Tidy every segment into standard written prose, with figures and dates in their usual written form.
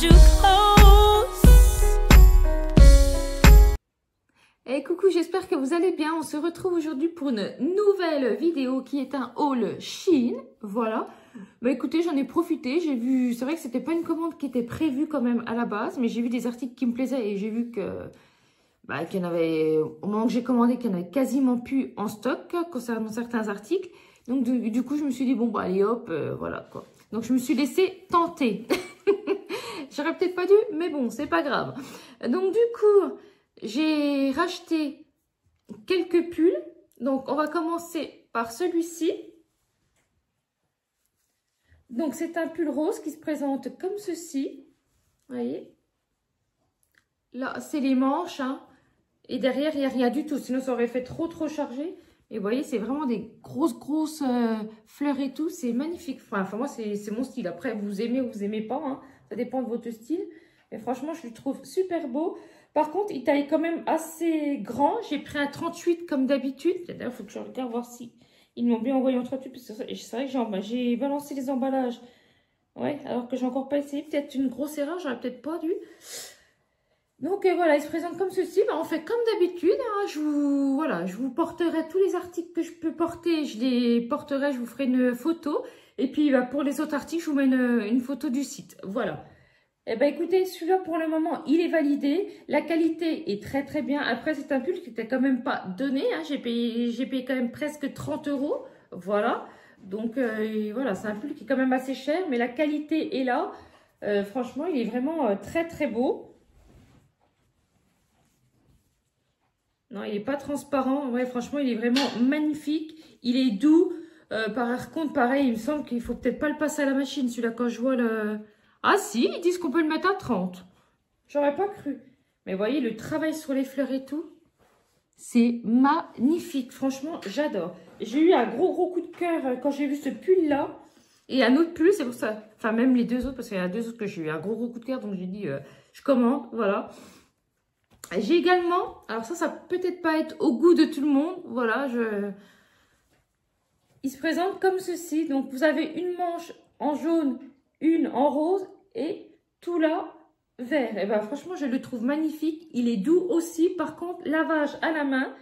you close. Et coucou, j'espère que vous allez bien. On se retrouve aujourd'hui pour une nouvelle vidéo qui est un haul Shein. Voilà. Bah écoutez, j'en ai profité. J'ai vu, c'est vrai que c'était pas une commande qui était prévue quand même à la base, mais j'ai vu des articles qui me plaisaient et j'ai vu que qu'il y en avait, au moment que j'ai commandé, qu'il y en avait quasiment plus en stock concernant certains articles. Donc du coup, je me suis dit bon bah allez hop, voilà quoi. Donc je me suis laissée tenter. J'aurais peut-être pas dû, mais bon, c'est pas grave. Donc du coup, j'ai racheté quelques pulls. Donc, on va commencer par celui-ci. Donc, c'est un pull rose qui se présente comme ceci. Vous voyez? Là, c'est les manches. Hein. Et derrière, il n'y a rien du tout. Sinon, ça aurait fait trop chargé. Et vous voyez, c'est vraiment des grosses fleurs et tout. C'est magnifique. Enfin, moi, c'est mon style. Après, vous aimez ou vous aimez pas. Hein. Ça dépend de votre style. Mais franchement, je le trouve super beau. Par contre, il taille quand même assez grand. J'ai pris un 38 comme d'habitude. D'ailleurs, il faut que je regarde voir si ils m'ont bien envoyé en 38. C'est vrai que j'ai balancé les emballages. Ouais, alors que j'ai encore pas essayé. Peut-être une grosse erreur, j'aurais peut-être pas dû. Donc voilà, il se présente comme ceci. Ben, on fait comme d'habitude. Hein. Je vous porterai tous les articles que je peux porter. Je les porterai, je vous ferai une photo. Et puis pour les autres articles, je vous mets une photo du site. Voilà. Eh bien, écoutez, celui-là, pour le moment, il est validé. La qualité est très bien. Après, c'est un pull qui n'était quand même pas donné. Hein. J'ai payé quand même presque 30 €. Voilà. Donc, voilà, c'est un pull qui est quand même assez cher. Mais la qualité est là. Franchement, il est vraiment très beau. Non, il n'est pas transparent. Ouais, franchement, il est vraiment magnifique. Il est doux. Par contre, pareil, il me semble qu'il ne faut peut-être pas le passer à la machine. Celui-là, quand je vois le... Ah si, ils disent qu'on peut le mettre à 30. J'aurais pas cru. Mais vous voyez, le travail sur les fleurs et tout, c'est magnifique. Franchement, j'adore. J'ai eu un gros coup de cœur quand j'ai vu ce pull-là. Et un autre pull, c'est pour ça. Enfin, même les deux autres, parce qu'il y en a deux autres que j'ai eu un gros coup de cœur. Donc, j'ai dit, je commande. Voilà. J'ai également, alors ça peut-être pas être au goût de tout le monde. Voilà, il se présente comme ceci. Donc, vous avez une manche en jaune, une en rose et tout là vert. Et ben franchement, je le trouve magnifique. Il est doux aussi. Par contre, lavage à la main.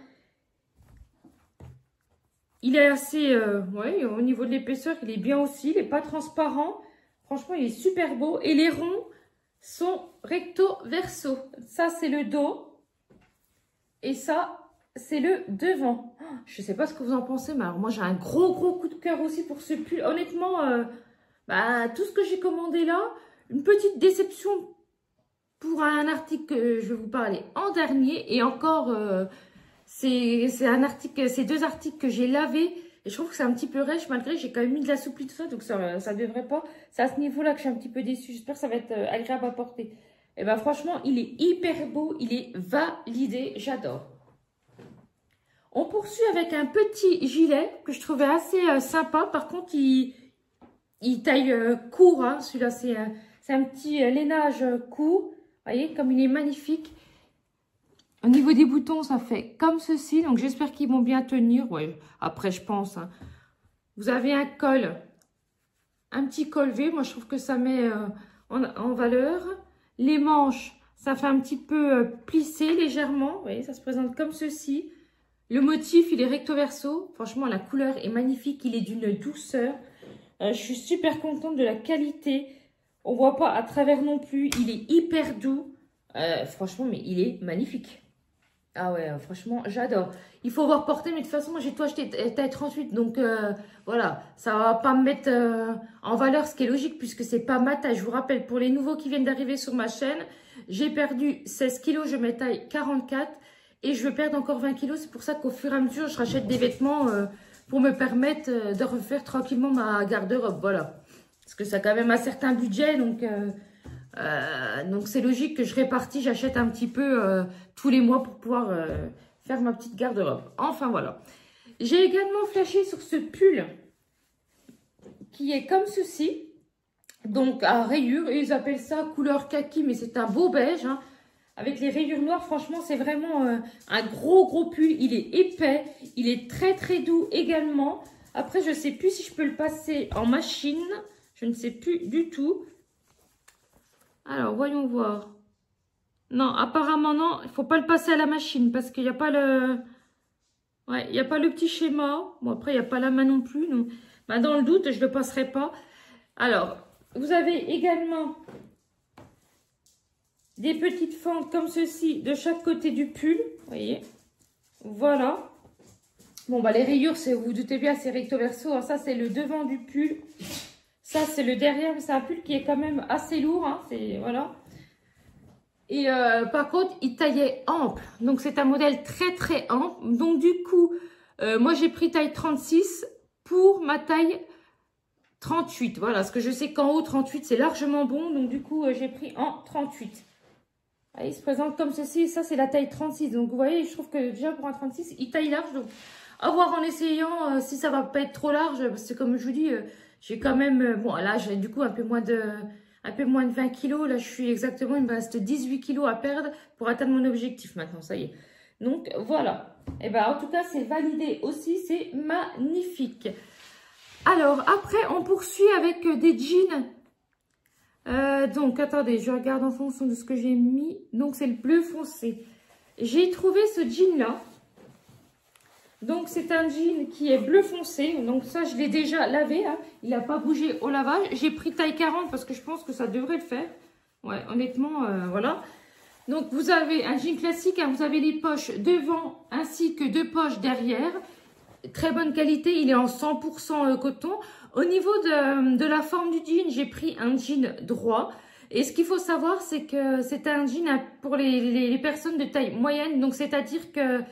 Il est assez, ouais, au niveau de l'épaisseur, il est bien aussi. Il n'est pas transparent. Franchement, il est super beau. Et les ronds sont recto verso. Ça, c'est le dos. Et ça, c'est le devant. Je ne sais pas ce que vous en pensez, mais alors moi, j'ai un gros coup de cœur aussi pour ce pull. Honnêtement, tout ce que j'ai commandé là, une petite déception pour un article que je vais vous parler en dernier. Et encore, c'est deux articles que j'ai lavés. Et je trouve que c'est un petit peu rêche, malgré que j'ai quand même mis de la soupli tout ça. Donc ça ne devrait pas. C'est à ce niveau-là que je suis un petit peu déçue. J'espère que ça va être agréable à porter. Et ben franchement, il est hyper beau. Il est validé. J'adore. On poursuit avec un petit gilet que je trouvais assez sympa. Par contre, il taille court, hein. Celui-là, c'est un petit lainage court. Vous voyez, comme il est magnifique. Au niveau des boutons, ça fait comme ceci. Donc, j'espère qu'ils vont bien tenir. Ouais, après, je pense. Hein. Vous avez un col, un petit col V. Moi, je trouve que ça met en valeur. Les manches, ça fait un petit peu plisser légèrement. Vous voyez, ça se présente comme ceci. Le motif, il est recto verso. Franchement, la couleur est magnifique. Il est d'une douceur. Je suis super contente de la qualité. On ne voit pas à travers non plus. Il est hyper doux. Franchement, mais il est magnifique. Ah ouais, franchement, j'adore. Il faut voir porter, mais de toute façon, moi, j'ai tout acheté taille 38. Donc, voilà, ça ne va pas me mettre en valeur, ce qui est logique, puisque c'est pas ma taille. Je vous rappelle, pour les nouveaux qui viennent d'arriver sur ma chaîne, j'ai perdu 16 kilos. Je mets taille 44. Et je veux perdre encore 20 kilos. C'est pour ça qu'au fur et à mesure, je rachète des vêtements pour me permettre de refaire tranquillement ma garde-robe. Voilà. Parce que ça a quand même un certain budget. Donc c'est logique que je répartis. J'achète un petit peu tous les mois pour pouvoir faire ma petite garde-robe. Enfin, voilà. J'ai également flashé sur ce pull qui est comme ceci. Donc, à rayures. Et ils appellent ça couleur kaki. Mais c'est un beau beige, hein. Avec les rayures noires, franchement, c'est vraiment un gros pull. Il est épais. Il est très doux également. Après, je ne sais plus si je peux le passer en machine. Je ne sais plus du tout. Alors, voyons voir. Non, apparemment, non. Il faut pas le passer à la machine parce qu'il n'y a pas le... Ouais, il n'y a pas le petit schéma. Bon, après, il n'y a pas la main non plus. Donc... Bah, dans le doute, je ne le passerai pas. Alors, vous avez également des petites fentes comme ceci de chaque côté du pull. Vous voyez. Voilà. Bon, bah, les rayures, vous vous doutez bien, c'est recto verso. Hein. Ça, c'est le devant du pull. Ça, c'est le derrière. C'est un pull qui est quand même assez lourd. Hein. C'est... Voilà. Et par contre, il taillait ample. Donc, c'est un modèle très, très ample. Donc, du coup, moi, j'ai pris taille 36 pour ma taille 38. Voilà, parce que je sais qu'en haut, 38, c'est largement bon. Donc, du coup, j'ai pris en 38. Allez, il se présente comme ceci. Ça, c'est la taille 36. Donc, vous voyez, je trouve que déjà, pour un 36, il taille large. Donc, à voir en essayant si ça va pas être trop large. Parce que, comme je vous dis, j'ai quand même... bon, là, j'ai du coup un peu moins de 20 kilos. Là, je suis exactement, il me reste 18 kilos à perdre pour atteindre mon objectif maintenant. Ça y est. Donc, voilà. Et ben, en tout cas, c'est validé aussi. C'est magnifique. Alors, après, on poursuit avec des jeans. Donc, attendez, je regarde en fonction de ce que j'ai mis. Donc, c'est le bleu foncé. J'ai trouvé ce jean-là. Donc, c'est un jean qui est bleu foncé. Donc, ça, je l'ai déjà lavé. Hein. Il n'a pas bougé au lavage. J'ai pris taille 40 parce que je pense que ça devrait le faire. Ouais, honnêtement, voilà. Donc, vous avez un jean classique. Hein. Vous avez les poches devant ainsi que 2 poches derrière. Très bonne qualité. Il est en 100% coton. Au niveau de la forme du jean, j'ai pris un jean droit. Et ce qu'il faut savoir, c'est que c'est un jean pour les personnes de taille moyenne. Donc, c'est-à-dire que...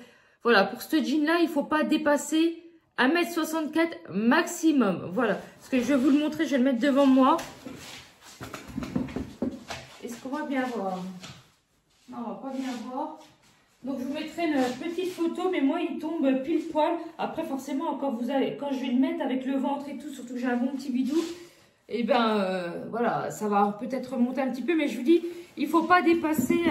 Voilà, pour ce jean-là, il ne faut pas dépasser 1,64 m maximum. Voilà, parce que je vais vous le montrer, je vais le mettre devant moi. Est-ce qu'on va bien voir? Non, on ne va pas bien voir. Donc, je vous mettrai une petite photo, mais moi, il tombe pile poil. Après, forcément, quand je vais le mettre avec le ventre et tout, surtout que j'ai un bon petit bidou, et ben voilà, ça va peut-être remonter un petit peu. Mais je vous dis, il ne faut pas dépasser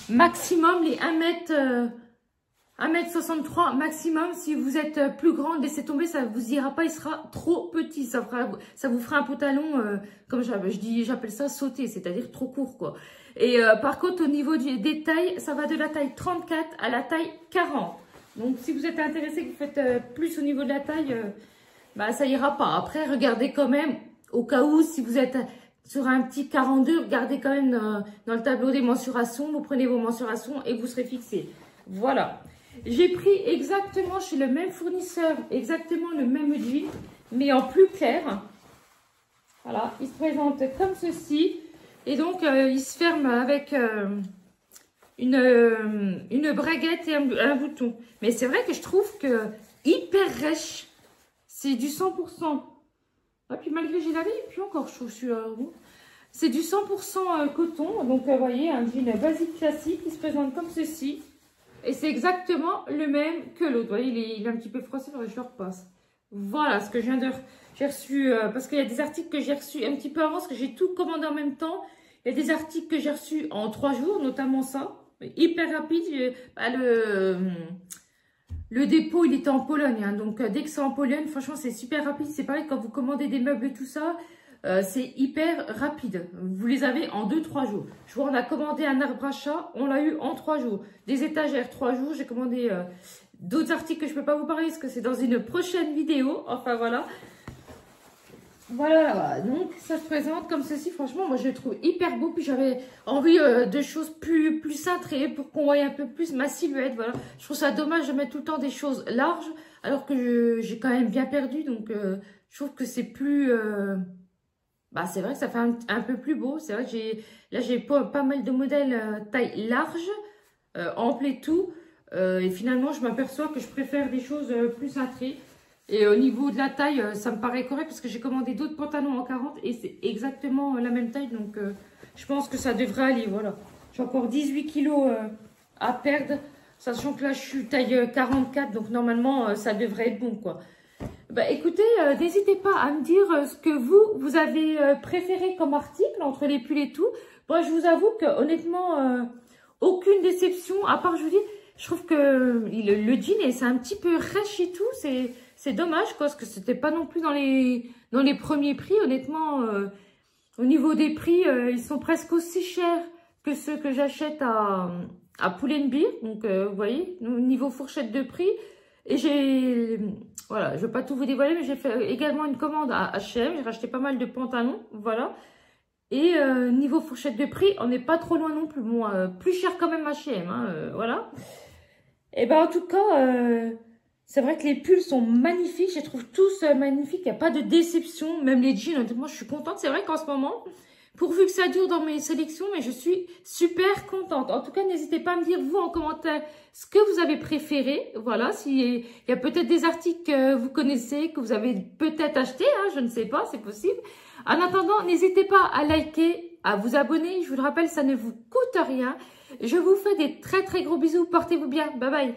maximum les 1,63 m maximum. Si vous êtes plus grande, laissez tomber, ça vous ira pas, il sera trop petit. Ça vous fera un pantalon, comme j'appelle ça sauté, c'est-à-dire trop court, quoi. Et par contre, au niveau des tailles, ça va de la taille 34 à la taille 40. Donc, si vous êtes intéressé, que vous faites plus au niveau de la taille, bah, ça ira pas. Après, regardez quand même, au cas où, si vous êtes sur un petit 42, regardez quand même dans le tableau des mensurations. Vous prenez vos mensurations et vous serez fixé. Voilà. J'ai pris exactement chez le même fournisseur, exactement le même jean, mais en plus clair. Voilà, il se présente comme ceci. Et donc, il se ferme avec une braguette et un bouton. Mais c'est vrai que je trouve que hyper rêche. C'est du 100%. Ah, puis malgré j'ai lavé, et puis encore, je trouve celui-là bon. C'est du 100% coton. Donc, vous voyez, un jean basique classique. Il se présente comme ceci. Et c'est exactement le même que l'autre. Vous voyez, il est un petit peu froissé, je le repasse. Voilà ce que je viens de... J'ai reçu, parce qu'il y a des articles que j'ai reçus un petit peu avant, parce que j'ai tout commandé en même temps. Il y a des articles que j'ai reçus en 3 jours, notamment ça. Hyper rapide. Bah, le dépôt, il était en Pologne. Hein, donc, dès que c'est en Pologne, franchement, c'est super rapide. C'est pareil, quand vous commandez des meubles et tout ça, c'est hyper rapide. Vous les avez en 2-3 jours. Je vois, on a commandé un arbre à chat, on l'a eu en 3 jours. Des étagères, 3 jours. J'ai commandé d'autres articles que je ne peux pas vous parler parce que c'est dans une prochaine vidéo. Enfin, voilà. Voilà, donc ça se présente comme ceci. Franchement, moi je le trouve hyper beau. Puis j'avais envie de choses plus cintrées pour qu'on voie un peu plus ma silhouette. Voilà, je trouve ça dommage de mettre tout le temps des choses larges alors que j'ai quand même bien perdu. Donc je trouve que c'est plus... bah, c'est vrai que ça fait un peu plus beau. C'est vrai que j'ai pas mal de modèles taille large, ample et tout. Et finalement, je m'aperçois que je préfère des choses plus cintrées. Et au niveau de la taille, ça me paraît correct parce que j'ai commandé d'autres pantalons en 40 et c'est exactement la même taille. Donc, je pense que ça devrait aller. Voilà. J'ai encore 18 kilos à perdre. Sachant que là, je suis taille 44. Donc, normalement, ça devrait être bon, quoi. Bah, écoutez, n'hésitez pas à me dire ce que vous avez préféré comme article entre les pulls et tout. Moi, je vous avoue que honnêtement, aucune déception. À part, je vous dis, je trouve que le jean, c'est un petit peu rêche et tout. C'est dommage, quoi, parce que c'était pas non plus dans les premiers prix. Honnêtement, Au niveau des prix, ils sont presque aussi chers que ceux que j'achète à Pull & Bear. Donc, vous voyez, au niveau fourchette de prix. Et voilà, je ne vais pas tout vous dévoiler, mais j'ai fait également une commande à H&M. J'ai racheté pas mal de pantalons, voilà. Et niveau fourchette de prix, on n'est pas trop loin non plus. Bon, plus cher quand même H&M, hein, voilà. Et ben en tout cas, c'est vrai que les pulls sont magnifiques. Je les trouve tous magnifiques. Il n'y a pas de déception. Même les jeans, honnêtement, je suis contente. C'est vrai qu'en ce moment, pourvu que ça dure dans mes sélections, mais je suis super contente. En tout cas, n'hésitez pas à me dire, vous, en commentaire, ce que vous avez préféré. Voilà, s'il y a peut-être des articles que vous connaissez, que vous avez peut-être acheté, hein, je ne sais pas, c'est possible. En attendant, n'hésitez pas à liker, à vous abonner. Je vous le rappelle, ça ne vous coûte rien. Je vous fais des très très gros bisous. Portez-vous bien. Bye bye.